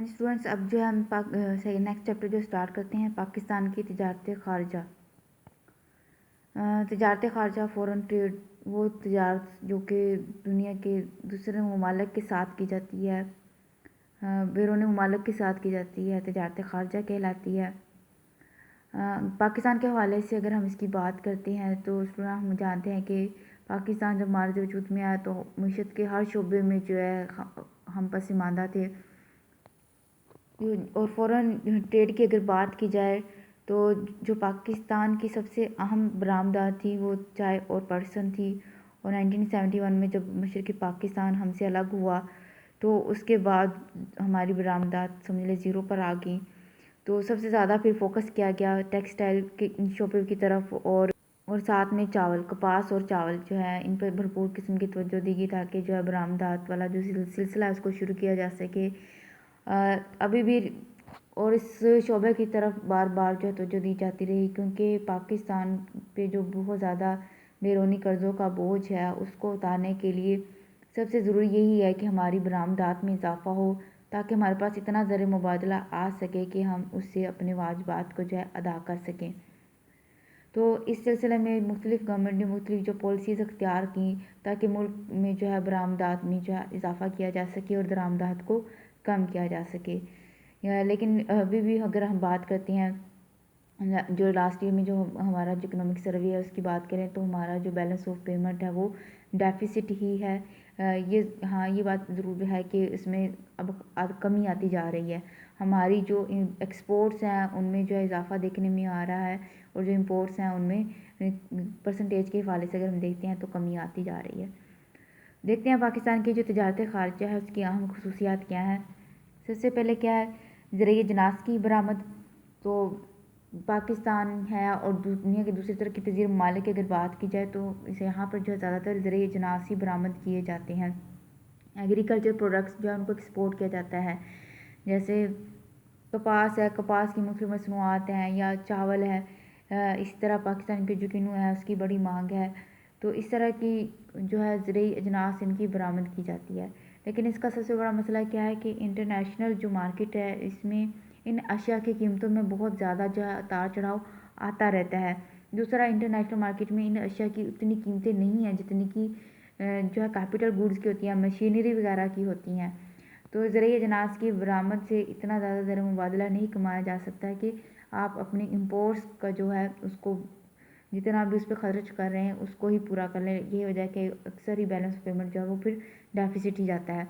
ہاں جی اسٹوڈنٹس، اب جو ہے ہم نیکسٹ چیپٹر جو اسٹارٹ کرتے ہیں پاکستان کی تجارت خارجہ۔ تجارت خارجہ فورن ٹریڈ وہ تجارت جو کہ دنیا کے دوسرے ممالک کے ساتھ کی جاتی ہے، بیرون ممالک کے ساتھ کی جاتی ہے، تجارت خارجہ کہلاتی ہے۔ پاکستان کے حوالے سے اگر ہم اس کی بات کرتے ہیں تو اسٹوڈنٹ ہم جانتے ہیں کہ پاکستان جب مارز وجود میں آیا تو معیشت کے ہر شعبے میں جو ہے ہم پسماندہ تھے، اور فورن ٹریڈ کی اگر بات کی جائے تو جو پاکستان کی سب سے اہم برآمدات تھی وہ چائے اور پرسن تھی، اور 1971 میں جب مشرقی پاکستان ہم سے الگ ہوا تو اس کے بعد ہماری برآمدات سمجھ لیں زیرو پر آ گئیں۔ تو سب سے زیادہ پھر فوکس کیا گیا ٹیکسٹائل کے شعبے کی طرف، اور ساتھ میں چاول، کپاس اور چاول جو ہے ان پر بھرپور قسم کی توجہ دی گئی تاکہ جو ہے برآمدات والا جو سلسلہ ہے اس کو شروع کیا جا سکے۔ ابھی بھی اور اس شعبے کی طرف بار بار جو ہے توجہ دی جاتی رہی، کیونکہ پاکستان پہ جو بہت زیادہ بیرونی قرضوں کا بوجھ ہے اس کو اتارنے کے لیے سب سے ضروری یہی ہے کہ ہماری برآمدات میں اضافہ ہو، تاکہ ہمارے پاس اتنا زر مبادلہ آ سکے کہ ہم اس سے اپنے واجبات کو جو ہے ادا کر سکیں۔ تو اس سلسلے میں مختلف گورنمنٹ نے مختلف جو پالیسیز اختیار کیں تاکہ ملک میں جو ہے برآمدات میں جو ہے اضافہ کیا جا سکے اور درآمدات کو کم کیا جا سکے۔ لیکن ابھی بھی اگر ہم بات کرتے ہیں جو لاسٹ ایئر میں جو ہمارا جو اکنامک سروے ہے اس کی بات کریں تو ہمارا جو بیلنس آف پیمنٹ ہے وہ ڈیفیسٹ ہی ہے۔ یہ بات ضرور ہے کہ اس میں اب کمی آتی جا رہی ہے۔ ہماری جو ایکسپورٹس ہیں ان میں جو اضافہ دیکھنے میں آ رہا ہے، اور جو امپورٹس ہیں ان میں پرسنٹیج کے حوالے سے اگر ہم دیکھتے ہیں تو کمی آتی جا رہی ہے۔ دیکھتے ہیں پاکستان کی جو تجارت خارجہ ہے اس کی اہم خصوصیات کیا ہیں۔ سب سے پہلے کیا ہے، زرعی اجناس کی برآمد۔ تو پاکستان ہے اور دنیا کے دوسری طرح کی تجزیہ ممالک کی اگر بات کی جائے تو یہاں پر جو ہے زیادہ تر زرعی اجناس ہی برآمد کیے جاتے ہیں۔ ایگریکلچر پروڈکٹس جو ہے ان کو ایکسپورٹ کیا جاتا ہے، جیسے کپاس ہے، کپاس کی مختلف مصنوعات ہیں، یا چاول ہے۔ اس طرح پاکستان کی جو کینو ہے اس کی بڑی مانگ ہے، تو اس طرح کی جو ہے زرعی اجناس ان کی برآمد کی جاتی ہے۔ لیکن اس کا سب سے بڑا مسئلہ کیا ہے کہ انٹرنیشنل جو مارکیٹ ہے اس میں ان اشیاء کی قیمتوں میں بہت زیادہ جو ہے اتار چڑھاؤ آتا رہتا ہے۔ دوسرا، انٹرنیشنل مارکیٹ میں ان اشیاء کی اتنی قیمتیں نہیں ہیں جتنی کی جو ہے کیپٹل گوڈز کی ہوتی ہیں، مشینری وغیرہ کی ہوتی ہیں۔ تو زرعی اجناس کی برآمد سے اتنا زیادہ زر مبادلہ نہیں کمایا جا سکتا ہے کہ آپ اپنے امپورٹس کا جو ہے اس کو جتنا بھی اس پہ خرچ کر رہے ہیں اس کو ہی پورا کر لیں۔ یہ وجہ ہے کہ اکثر ہی بیلنس پیمنٹ جو ہے وہ پھر ڈیفیسٹ ہی جاتا ہے۔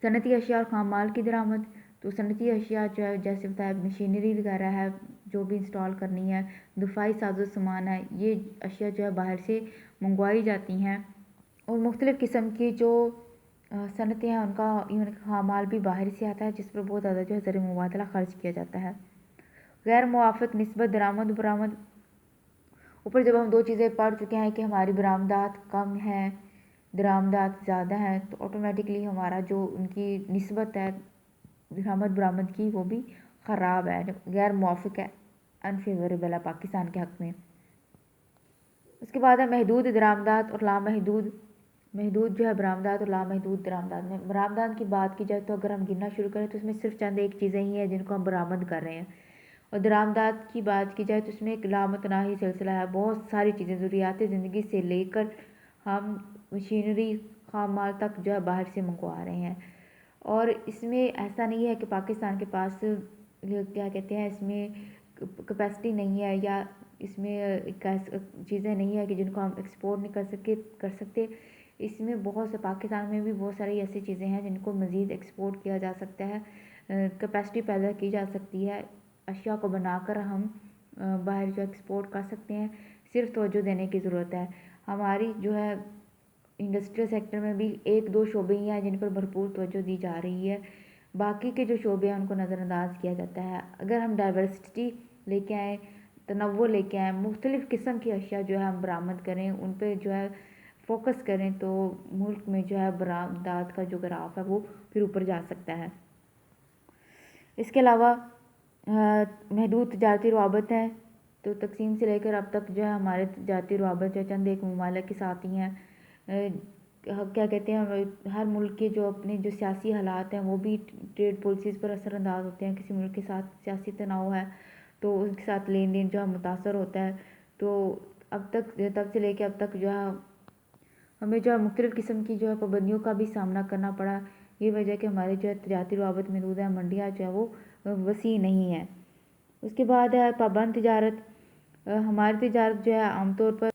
صنعتی اشیاء اور خام مال کی درآمد۔ تو صنعتی اشیاء جو ہے جیسے بتایا مشینری وغیرہ ہے جو بھی انسٹال کرنی ہے، دفاعی ساز و سامان ہے، یہ اشیاء جو ہے باہر سے منگوائی جاتی ہیں، اور مختلف قسم کی جو صنعتیں ہیں ان کا ایون خام مال بھی باہر سے آتا ہے جس پر بہت زیادہ جو ہے زر مبادلہ خرچ کیا جاتا ہے۔ غیر موافق نسبت درآمد و برآمد۔ اوپر جب ہم دو چیزیں پڑھ چکے ہیں کہ ہماری برآمدات کم ہیں، درآمدات زیادہ ہیں، تو آٹومیٹکلی ہمارا جو ان کی نسبت ہے درآمد برآمد کی وہ بھی خراب ہے، غیر موافق ہے، انفیوریبل ہے پاکستان کے حق میں۔ اس کے بعد ہے محدود درآمدات اور لامحدود۔ محدود جو ہے برآمدات اور لامحدود درآمدات میں برآمدات کی بات کی جائے تو اگر ہم گننا شروع کریں تو اس میں صرف چند ایک چیزیں ہی ہیں جن کو ہم برآمد کر رہے ہیں، اور درآمدات کی بات کی جائے تو اس میں ایک لامتناہی سلسلہ ہے، بہت ساری چیزیں ضروریات زندگی سے لے کر ہم مشینری خام مال تک جو ہے باہر سے منگوا رہے ہیں۔ اور اس میں ایسا نہیں ہے کہ پاکستان کے پاس کیا کہتے ہیں اس میں کیپیسٹی نہیں ہے، یا اس میں چیزیں نہیں ہے کہ جن کو ہم ایکسپورٹ نہیں کر سکتے۔ اس میں بہت سے پاکستان میں بھی بہت ساری ایسی چیزیں ہیں جن کو مزید ایکسپورٹ کیا جا سکتا ہے، کیپیسٹی پیدا کی جا سکتی ہے، اشیاء کو بنا کر ہم باہر جو ایکسپورٹ کر سکتے ہیں، صرف توجہ دینے کی ضرورت ہے۔ ہماری جو ہے انڈسٹریل سیکٹر میں بھی ایک دو شعبے ہی ہیں جن پر بھرپور توجہ دی جا رہی ہے، باقی کے جو شعبے ہیں ان کو نظر انداز کیا جاتا ہے۔ اگر ہم ڈائیورسٹی لے کے آئیں، تنوع لے کے آئیں، مختلف قسم کی اشیاء جو ہے ہم برآمد کریں، ان پہ جو ہے فوکس کریں تو ملک میں جو ہے برآمدات کا جو گراف ہے وہ پھر اوپر جا سکتا ہے۔ اس کے علاوہ محدود تجارتی روابط ہیں، تو تقسیم سے لے کر اب تک جو ہے ہمارے تجارتی روابط جو چند ایک ممالک کے ساتھ ہی ہیں۔ کیا کہتے ہیں، ہر ملک کے جو اپنے جو سیاسی حالات ہیں وہ بھی ٹریڈ پالیسیز پر اثر انداز ہوتے ہیں. کسی ملک کے ساتھ سیاسی تناؤ ہے تو اس کے ساتھ لین دین جو ہے متاثر ہوتا ہے. تو اب تک تب سے لے کے اب تک جو ہے ہمیں جو ہے مختلف قسم کی جو ہے پابندیوں کا بھی سامنا کرنا پڑا. یہ وجہ کہ ہمارے جو ہے تجارتی روابط محدود ہیں، منڈیاں جو ہے وہ وسیع نہیں ہیں. اس کے بعد ہے پابند تجارت. ہماری تجارت جو ہے عام طور پر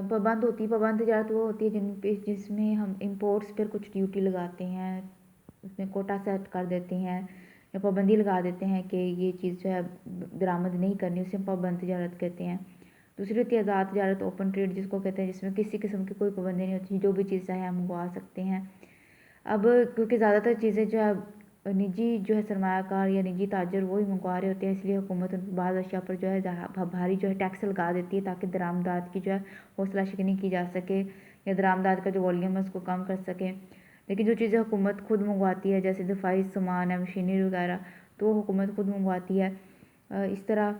پابند ہوتی ہے. پابند تجارت وہ ہوتی ہے جس میں ہم امپورٹس پر کچھ ڈیوٹی لگاتے ہیں، اس میں کوٹا سیٹ کر دیتے ہیں یا پابندی لگا دیتے ہیں کہ یہ چیز جو ہے درآمد نہیں کرنی، اسے ہم پابند تجارت کہتے ہیں. دوسری ہوتی ہے آزاد تجارت، اوپن ٹریڈ جس کو کہتے ہیں، جس میں کسی قسم کی کوئی پابندی نہیں ہوتی، جو بھی چیز چاہے ہم منگوا سکتے ہیں. اب کیونکہ زیادہ تر چیزیں جو ہے نجی جو ہے سرمایہ کار یا نجی تاجر وہی منگوا رہے ہوتے ہیں، اس لیے حکومت بعض اشیاء پر جو ہے بھاری جو ہے ٹیکس لگا دیتی ہے تاکہ درآمدات کی جو ہے حوصلہ شکنی کی جا سکے یا درآمدات کا جو والیوم ہے اس کو کم کر سکیں. لیکن جو چیزیں حکومت خود منگواتی ہے جیسے دفاعی سامان ہے، مشینری وغیرہ، تو وہ حکومت خود منگواتی ہے. اس طرح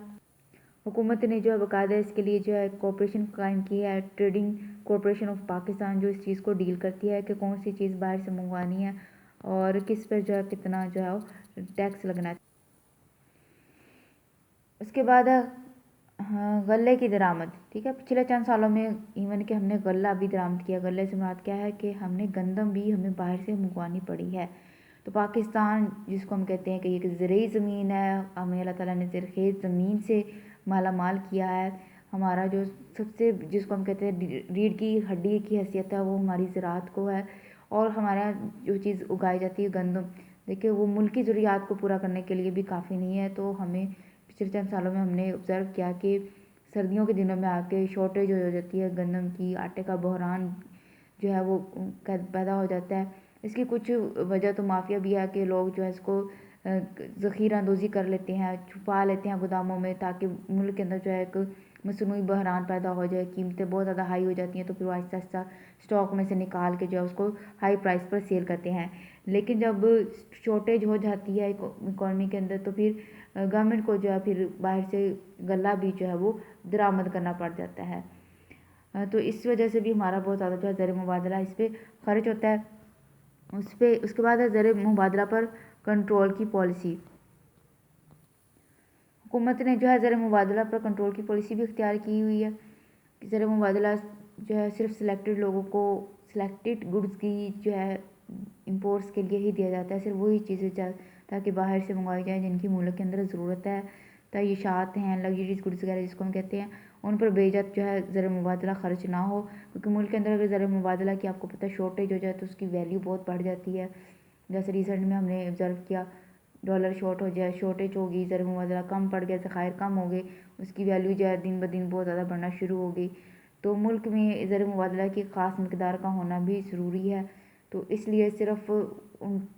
حکومت نے جو ہے باقاعدہ اس کے لیے جو ہے کوپریشن قائم کی ہے، ٹریڈنگ کارپوریشن آف پاکستان، جو اس چیز کو ڈیل کرتی ہے کہ کون سی چیز باہر سے منگوانی ہے اور کس پر جو ہے کتنا جو ہے ٹیکس لگنا ہے. اس کے بعد ہے غلے کی درآمد. ٹھیک ہے، پچھلے چند سالوں میں ایون کہ ہم نے غلہ بھی درآمد کیا. غلے سے مراد کیا ہے کہ ہم نے گندم بھی ہمیں باہر سے منگوانی پڑی ہے. تو پاکستان جس کو ہم کہتے ہیں کہ یہ زرعی زمین ہے، ہمیں اللہ تعالیٰ نے زرخیز زمین سے مالا مال کیا ہے. ہمارا جو سب سے جس کو ہم کہتے ہیں ریڑھ کی ہڈی کی حیثیت ہے وہ ہماری زراعت کو ہے. اور ہمارے یہاں جو چیز اگائی جاتی ہے گندم، دیکھیے وہ ملکی ضروریات کو پورا کرنے کے لیے بھی کافی نہیں ہے. تو ہمیں پچھلے چند سالوں میں ہم نے آبزرو کیا کہ سردیوں کے دنوں میں آ کے شارٹیج ہو جاتی ہے گندم کی، آٹے کا بحران جو ہے وہ پیدا ہو جاتا ہے. اس کی کچھ وجہ تو مافیا بھی ہے کہ لوگ جو ہے اس کو ذخیرہ اندوزی کر لیتے ہیں، چھپا لیتے ہیں گوداموں میں تاکہ ملک کے اندر جو ہے ایک مصنوعی بحران پیدا ہو جائے. قیمتیں بہت زیادہ ہائی ہو جاتی ہیں تو پھر وہ آہستہ آہستہ اسٹاک میں سے نکال کے جو ہے اس کو ہائی پرائس پر سیل کرتے ہیں. لیکن جب شارٹیج ہو جاتی ہے اکانومی کے اندر تو پھر گورنمنٹ کو جو ہے پھر باہر سے غلہ بھی جو ہے وہ درآمد کرنا پڑ جاتا ہے. تو اس وجہ سے بھی ہمارا بہت زیادہ جو ہے زر مبادلہ اس پہ خرچ ہوتا ہے. اس کے بعد ہے زر مبادلہ پر کنٹرول کی پالیسی. حکومت نے جو ہے زر مبادلہ پر کنٹرول کی پالیسی بھی اختیار کی ہوئی ہے. زر مبادلہ جو ہے صرف سلیکٹڈ لوگوں کو سلیکٹڈ گڈز کی جو ہے امپورٹس کے لیے ہی دیا جاتا ہے. صرف وہی چیزیں تاکہ باہر سے منگوائی جائیں جن کی ملک کے اندر ضرورت ہے. تعیشات ہیں، لگژریز گڈز وغیرہ جس کو ہم کہتے ہیں، ان پر بے جات جو ہے زر مبادلہ خرچ نہ ہو. کیونکہ ملک کے اندر اگر زر مبادلہ کی آپ کو پتہ شارٹیج ہو جائے تو اس کی ویلیو بہت بڑھ جاتی ہے. جیسے ریسنٹ میں ہم نے آبزرو کیا ڈالر شارٹ ہو جائے، شارٹیج ہوگی، زر مبادلہ کم پڑ گیا، ذخائر کم ہو گئے، اس کی ویلیو جو ہے دن بدن بہت زیادہ بڑھنا شروع ہو گئی. تو ملک میں زر مبادلہ کی خاص مقدار کا ہونا بھی ضروری ہے. تو اس لیے صرف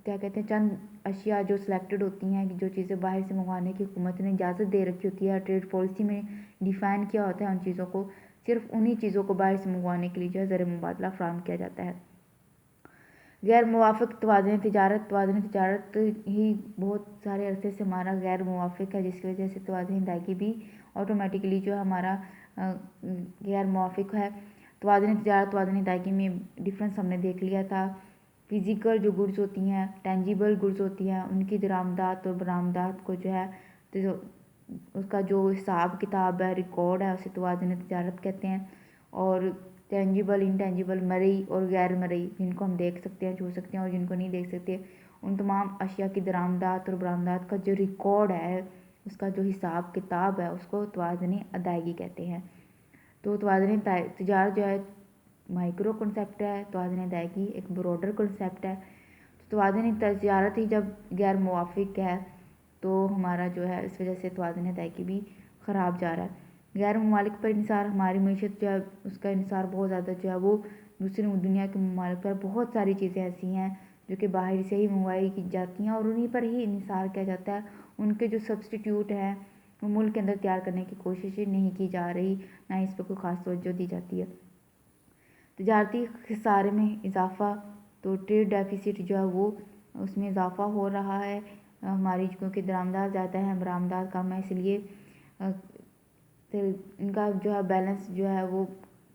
کیا کہتے ہیں چند اشیاء جو سلیکٹڈ ہوتی ہیں، جو چیزیں باہر سے منگوانے کی حکومت نے اجازت دے رکھی ہوتی ہے، ٹریڈ پالیسی میں ڈیفائن کیا ہوتا ہے ان چیزوں کو، صرف انہی چیزوں کو باہر سے منگوانے کے لیے جو ہے زر مبادلہ فراہم کیا جاتا ہے. غیر موافق توازن تجارت. توازن تجارت ہی بہت سارے عرصے سے ہمارا غیر موافق ہے، جس کی وجہ سے توازن ادائیگی بھی آٹومیٹکلی جو ہے ہمارا غیر موافق ہے. توازن تجارت توازن ادائیگی میں ڈفرینس ہم نے دیکھ لیا تھا. فزیکل جو گڈز ہوتی ہیں، ٹینجیبل گڈز ہوتی ہیں، ان کی درآمدات اور برآمدات کو جو ہے اس کا جو حساب کتاب ہے، ریکارڈ ہے، اسے توازن تجارت کہتے ہیں. اور ٹینجیبل انٹینجیبل مرئی اور غیر مرئی جن کو ہم دیکھ سکتے ہیں، چھو سکتے ہیں اور جن کو نہیں دیکھ سکتے، ان تمام اشیاء کی درآمدات اور برآمدات کا جو ریکارڈ ہے، اس کا جو حساب کتاب ہے، اس کو توازن ادائیگی کہتے ہیں. تو توازن تجارت جو ہے مائکرو کنسیپٹ ہے، توازن ادائیگی ایک براڈر کنسیپٹ ہے. توازن تجارت ہی جب غیر موافق ہے تو ہمارا جو ہے اس وجہ سے توازن ادائیگی بھی خراب جا رہا ہے. غیر ممالک پر انحصار. ہماری معیشت جو ہے اس کا انحصار بہت زیادہ جو ہے وہ دوسری دنیا کے ممالک پر بہت ساری چیزیں ایسی ہیں جو کہ باہر سے ہی منگوائی کی جاتی ہیں اور انہی پر ہی انحصار کیا جاتا ہے. ان کے جو سبسٹیٹیوٹ ہیں وہ ملک کے اندر تیار کرنے کی کوشش نہیں کی جا رہی، نہ اس پہ کوئی خاص توجہ دی جاتی ہے. تجارتی خسارے میں اضافہ. تو ٹریڈ ڈیفیسٹ جو ہے وہ اس میں اضافہ ہو رہا ہے. ہماری کیونکہ درآمدات زیادہ ہیں، برآمدات کم ہے، اس لیے ان کا جو ہے بیلنس جو ہے وہ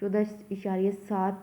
14.7